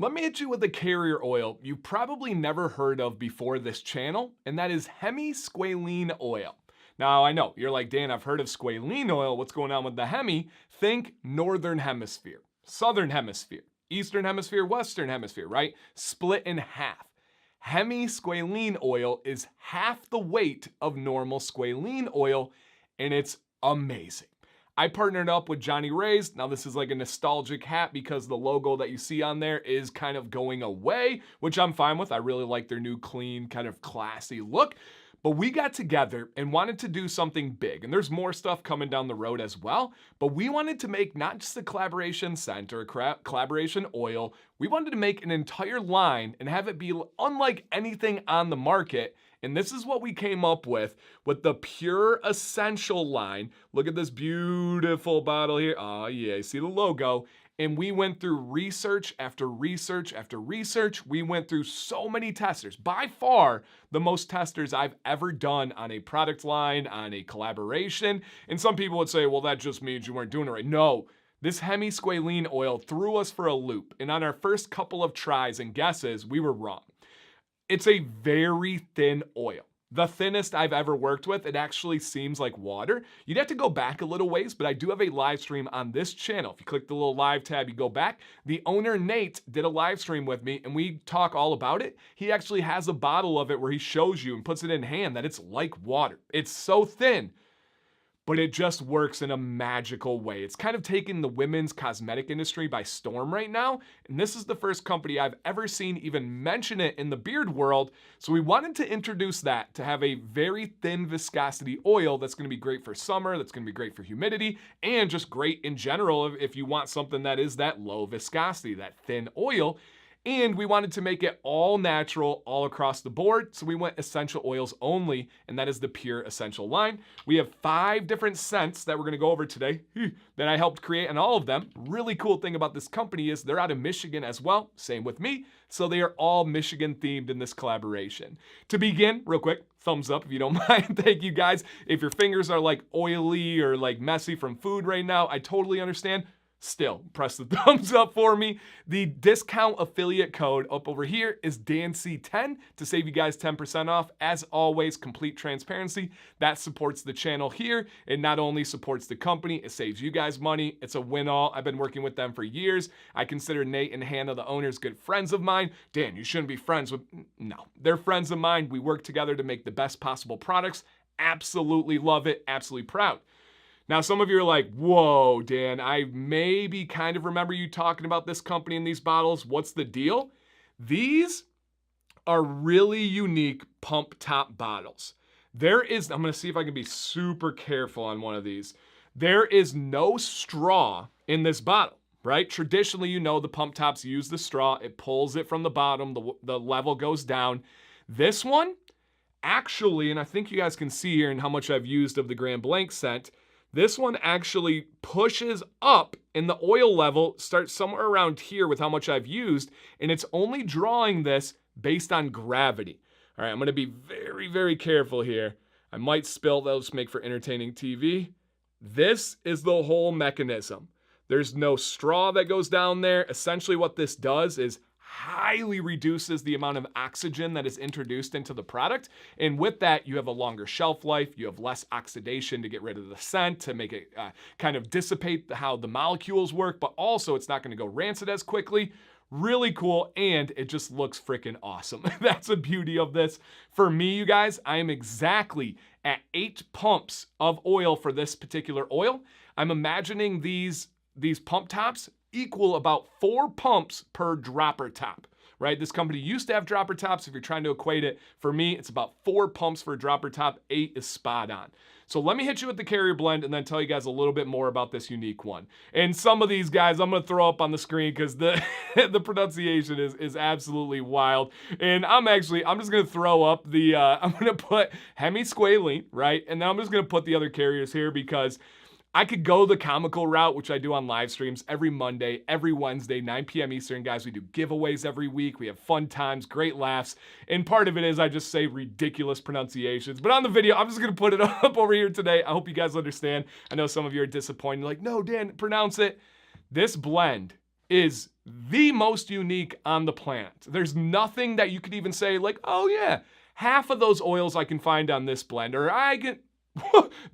Let me hit you with a carrier oil you've probably never heard of before this channel, and that is Hemisqualane Oil. Now, I know, you're like, Dan, I've heard of squalene oil. What's going on with the hemi? Think Northern Hemisphere, Southern Hemisphere, Eastern Hemisphere, Western Hemisphere, right? Split in half. Hemisqualane oil is half the weight of normal squalene oil, and it's amazing. I partnered up with Johnnie Ray's. Now this is like a nostalgic hat because the logo that you see on there is kind of going away, which I'm fine with. I really like their new clean, kind of classy look. But we got together and wanted to do something big. And there's more stuff coming down the road as well. But we wanted to make not just a collaboration scent or a collaboration oil. We wanted to make an entire line and have it be unlike anything on the market. And this is what we came up with the Pure Essential line. Look at this beautiful bottle here. Oh yeah, you see the logo. And we went through research after research after research. We went through so many testers. By far, the most testers I've ever done on a product line, on a collaboration. And some people would say, well, that just means you weren't doing it right. No, this Hemisqualane oil threw us for a loop. And on our first couple of tries and guesses, we were wrong. It's a very thin oil. The thinnest I've ever worked with. It actually seems like water. You'd have to go back a little ways, but I do have a live stream on this channel. If you click the little live tab, you go back. The owner, Nate, did a live stream with me, and we talk all about it. He actually has a bottle of it where he shows you and puts it in hand that it's like water. It's so thin, but it just works in a magical way. It's kind of taken the women's cosmetic industry by storm right now, and this is the first company I've ever seen even mention it in the beard world, so we wanted to introduce that to have a very thin viscosity oil that's gonna be great for summer, that's gonna be great for humidity, and just great in general if you want something that is that low viscosity, that thin oil. And we wanted to make it all natural, all across the board. So we went essential oils only, and that is the Pure Essential line. We have 5 different scents that we're gonna go over today that I helped create, and all of them. Really cool thing about this company is they're out of Michigan as well, same with me. So they are all Michigan themed in this collaboration. To begin, real quick, thumbs up if you don't mind. Thank you guys. If your fingers are like oily or like messy from food right now, I totally understand. Still, press the thumbs up for me. The discount affiliate code up over here is DANC10 to save you guys 10% off. As always, complete transparency. That supports the channel here. It not only supports the company, it saves you guys money. It's a win-all. I've been working with them for years. I consider Nate and Hannah, the owners, good friends of mine. Dan, you shouldn't be friends with... No, they're friends of mine. We work together to make the best possible products. Absolutely love it. Absolutely proud. Now, some of you are like, whoa, Dan, I maybe kind of remember you talking about this company and these bottles. What's the deal? These are really unique pump top bottles. I'm gonna see if I can be super careful on one of these. There is no straw in this bottle, right? Traditionally, you know, the pump tops use the straw. It pulls it from the bottom, the level goes down. This one, actually, and I think you guys can see here in how much I've used of the Blanc scent, this one actually pushes up and the oil level starts somewhere around here with how much I've used, and it's only drawing this based on gravity. All right, I'm gonna be very, very careful here. I might spill those, make for entertaining TV. This is the whole mechanism. There's no straw that goes down there. Essentially what this does is highly reduces the amount of oxygen that is introduced into the product. And with that, you have a longer shelf life. You have less oxidation to get rid of the scent, to make it kind of dissipate how the molecules work, but also it's not gonna go rancid as quickly. Really cool, and it just looks freaking awesome. That's the beauty of this. For me, you guys, I am exactly at 8 pumps of oil for this particular oil. I'm imagining these pump tops equal about 4 pumps per dropper top, right? This company used to have dropper tops. If you're trying to equate it, for me, it's about 4 pumps for a dropper top. 8 is spot on. So let me hit you with the carrier blend and then tell you guys a little bit more about this unique one. And some of these guys I'm gonna throw up on the screen because the pronunciation is absolutely wild. And I'm just gonna throw up the, I'm gonna put Hemisqualane, right? And then I'm just gonna put the other carriers here because I could go the comical route, which I do on live streams every Monday, every Wednesday, 9 p.m. Eastern, guys. We do giveaways every week. We have fun times, great laughs. And part of it is I just say ridiculous pronunciations. But on the video, I'm just going to put it up over here today. I hope you guys understand. I know some of you are disappointed. Like, no, Dan, pronounce it. This blend is the most unique on the planet. There's nothing that you could even say like, oh yeah, half of those oils I can find on this blend, or I can,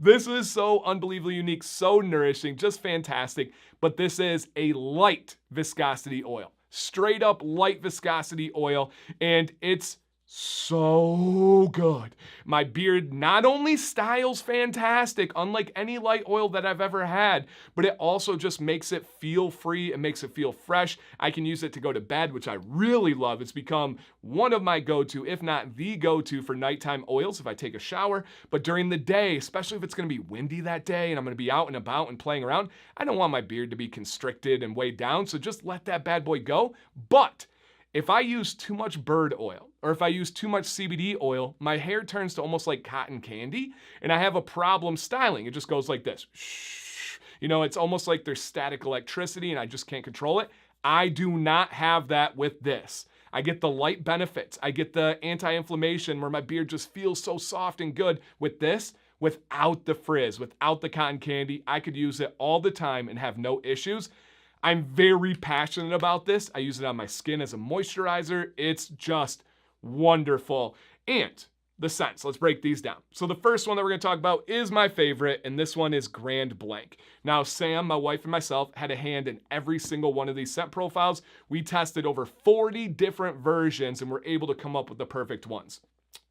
this is so unbelievably unique, so nourishing, just fantastic. But this is a light viscosity oil, straight up light viscosity oil, and it's so good. My beard not only styles fantastic, unlike any light oil that I've ever had, but it also just makes it feel free. It makes it feel fresh. I can use it to go to bed, which I really love. It's become one of my go-to, if not the go-to for nighttime oils if I take a shower. But during the day, especially if it's going to be windy that day and I'm going to be out and about and playing around, I don't want my beard to be constricted and weighed down. So just let that bad boy go. But if I use too much bird oil, or if I use too much CBD oil, my hair turns to almost like cotton candy, and I have a problem styling. It just goes like this. Shh. You know, it's almost like there's static electricity and I just can't control it. I do not have that with this. I get the light benefits. I get the anti-inflammation where my beard just feels so soft and good with this. Without the frizz, without the cotton candy, I could use it all the time and have no issues. I'm very passionate about this. I use it on my skin as a moisturizer. It's just wonderful. And the scents, let's break these down. So the first one that we're gonna talk about is my favorite, and this one is Grand Blanc. Now, Sam, my wife, and myself had a hand in every single one of these scent profiles. We tested over 40 different versions and were able to come up with the perfect ones.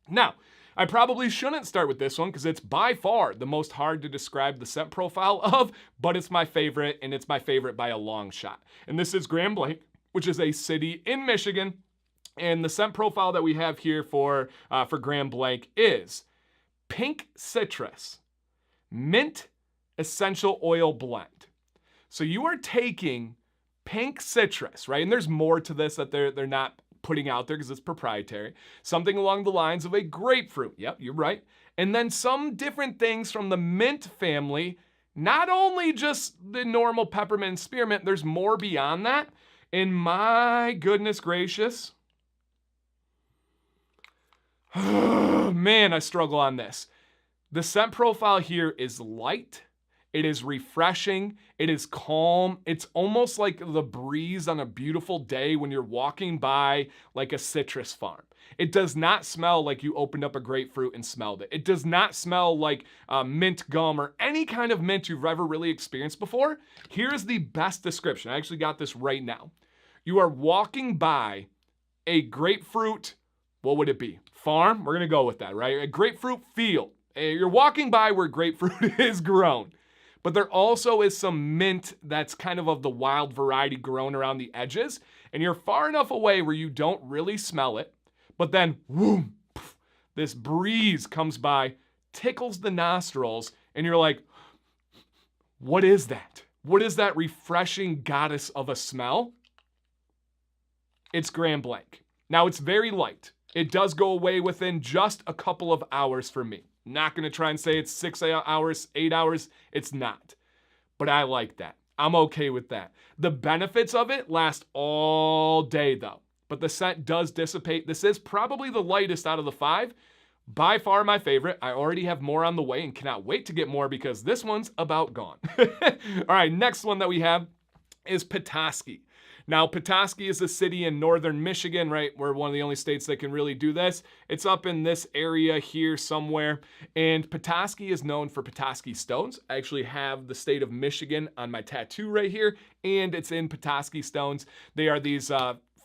Now, I probably shouldn't start with this one because it's by far the most hard to describe the scent profile of, but it's my favorite, and it's my favorite by a long shot. And this is Grand Blanc, which is a city in Michigan. And the scent profile that we have here for Grand Blanc is pink citrus, mint essential oil blend. So you are taking pink citrus, right? And there's more to this that they're not putting out there because it's proprietary. Something along the lines of a grapefruit. Yep, you're right. And then some different things from the mint family, not only just the normal peppermint and spearmint, there's more beyond that. And my goodness gracious, man, I struggle on this. The scent profile here is light. It is refreshing. It is calm. It's almost like the breeze on a beautiful day when you're walking by like a citrus farm. It does not smell like you opened up a grapefruit and smelled it. It does not smell like mint gum or any kind of mint you've ever really experienced before. Here's the best description. I actually got this right now. You are walking by a grapefruit, what would it be? Farm? We're gonna go with that, right? A grapefruit field. You're walking by where grapefruit is grown. But there also is some mint that's kind of the wild variety grown around the edges. And you're far enough away where you don't really smell it. But then, whoom, this breeze comes by, tickles the nostrils, and you're like, what is that? What is that refreshing goddess of a smell? It's Grand Blanc. Now, it's very light. It does go away within just a couple of hours for me. Not gonna try and say it's 6 hours, 8 hours. It's not. But I like that. I'm okay with that. The benefits of it last all day though. But the scent does dissipate. This is probably the lightest out of the 5. By far my favorite. I already have more on the way and cannot wait to get more because this one's about gone. All right, next one that we have is Petoskey. Now, Petoskey is a city in northern Michigan, right? We're one of the only states that can really do this. It's up in this area here somewhere. And Petoskey is known for Petoskey stones. I actually have the state of Michigan on my tattoo right here, and it's in Petoskey stones. They are these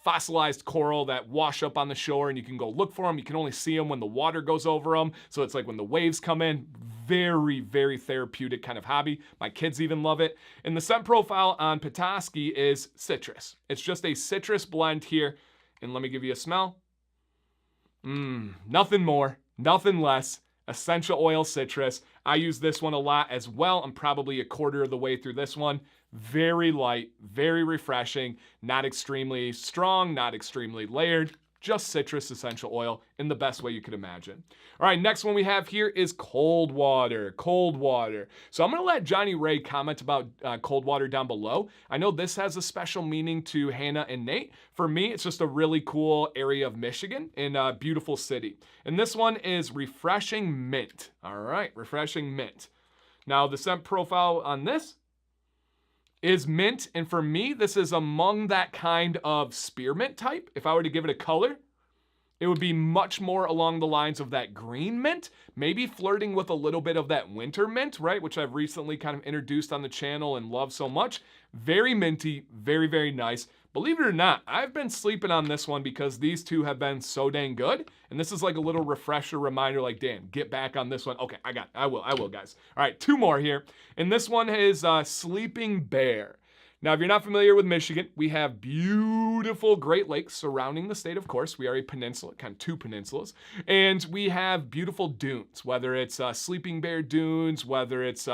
fossilized coral that wash up on the shore, and you can go look for them. You can only see them when the water goes over them. So it's like when the waves come in, very, very therapeutic kind of hobby. My kids even love it. And the scent profile on Petoskey is citrus. It's just a citrus blend here. And let me give you a smell. Nothing more, nothing less. Essential oil citrus. I use this one a lot as well. I'm probably a quarter of the way through this one. Very light, very refreshing, not extremely strong, not extremely layered, just citrus essential oil in the best way you could imagine. All right, next one we have here is cold water, cold water. So I'm gonna let Johnnie Ray comment about cold water down below. I know this has a special meaning to Hannah and Nate. For me, it's just a really cool area of Michigan in a beautiful city. And this one is Refreshing Mint. All right, Refreshing Mint. Now the scent profile on this, is mint. And for me, this is among that kind of spearmint type. If I were to give it a color, it would be much more along the lines of that green mint, maybe flirting with a little bit of that winter mint, right? Which I've recently kind of introduced on the channel and love so much. Very minty, very, very nice. Believe it or not, I've been sleeping on this one because these two have been so dang good. And this is like a little refresher reminder, like, Dan, get back on this one. Okay, I will, guys. All right, 2 more here. And this one is Sleeping Bear. Now, if you're not familiar with Michigan, we have beautiful Great Lakes surrounding the state, of course. We are a peninsula, kind of 2 peninsulas. And we have beautiful dunes, whether it's Sleeping Bear dunes, whether it's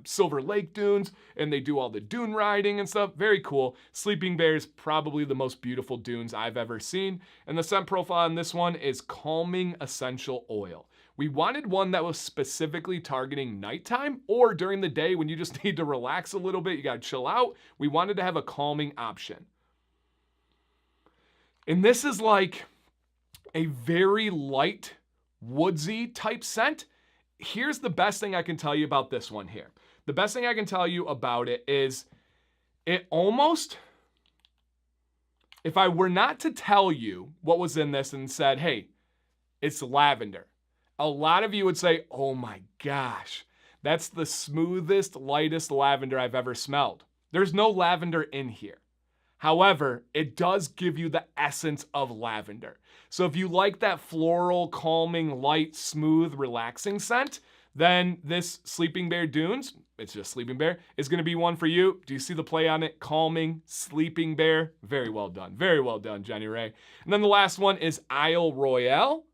Silver Lake dunes, and they do all the dune riding and stuff. Very cool. Sleeping Bear is probably the most beautiful dunes I've ever seen. And the scent profile on this one is Calming Essential Oil. We wanted one that was specifically targeting nighttime or during the day when you just need to relax a little bit, you gotta chill out. We wanted to have a calming option. And this is like a very light, woodsy type scent. Here's the best thing I can tell you about this one here. The best thing I can tell you about it is it almost, if I were not to tell you what was in this and said, hey, it's lavender, a lot of you would say, oh my gosh, that's the smoothest, lightest lavender I've ever smelled. There's no lavender in here. However, it does give you the essence of lavender. So if you like that floral, calming, light, smooth, relaxing scent, then this Sleeping Bear Dunes, it's just Sleeping Bear, is gonna be one for you. Do you see the play on it? Calming, Sleeping Bear. Very well done, Johnnie Ray. And then the last one is Isle Royale.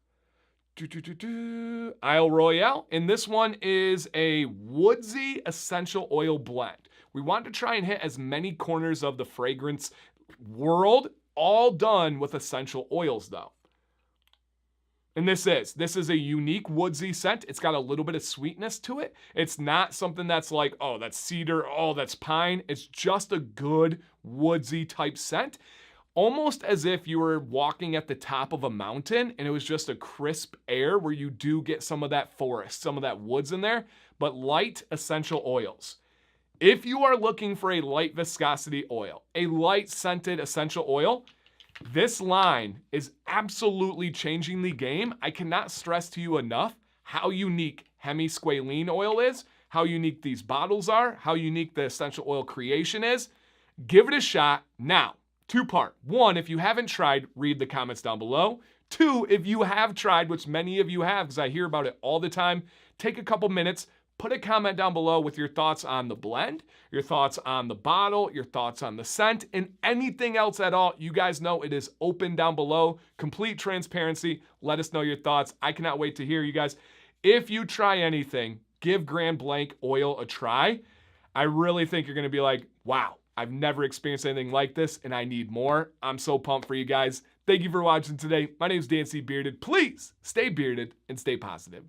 Isle Royale, and this one is a woodsy essential oil blend. We want to try and hit as many corners of the fragrance world, all done with essential oils though. And this is a unique woodsy scent. It's got a little bit of sweetness to it. It's not something that's like, oh, that's cedar, oh, that's pine. It's just a good woodsy type scent. Almost as if you were walking at the top of a mountain and it was just a crisp air where you do get some of that forest, some of that woods in there, but light essential oils. If you are looking for a light viscosity oil, a light scented essential oil, this line is absolutely changing the game. I cannot stress to you enough how unique hemi-squalane oil is, how unique these bottles are, how unique the essential oil creation is. Give it a shot now. 2-part. 1, if you haven't tried, read the comments down below. 2, if you have tried, which many of you have, because I hear about it all the time, take a couple minutes, put a comment down below with your thoughts on the blend, your thoughts on the bottle, your thoughts on the scent, and anything else at all. You guys know it is open down below. Complete transparency. Let us know your thoughts. I cannot wait to hear you guys. If you try anything, give Grand Blanc oil a try. I really think you're going to be like, wow, I've never experienced anything like this and I need more. I'm so pumped for you guys. Thank you for watching today. My name is Dan C. Bearded. Please stay bearded and stay positive.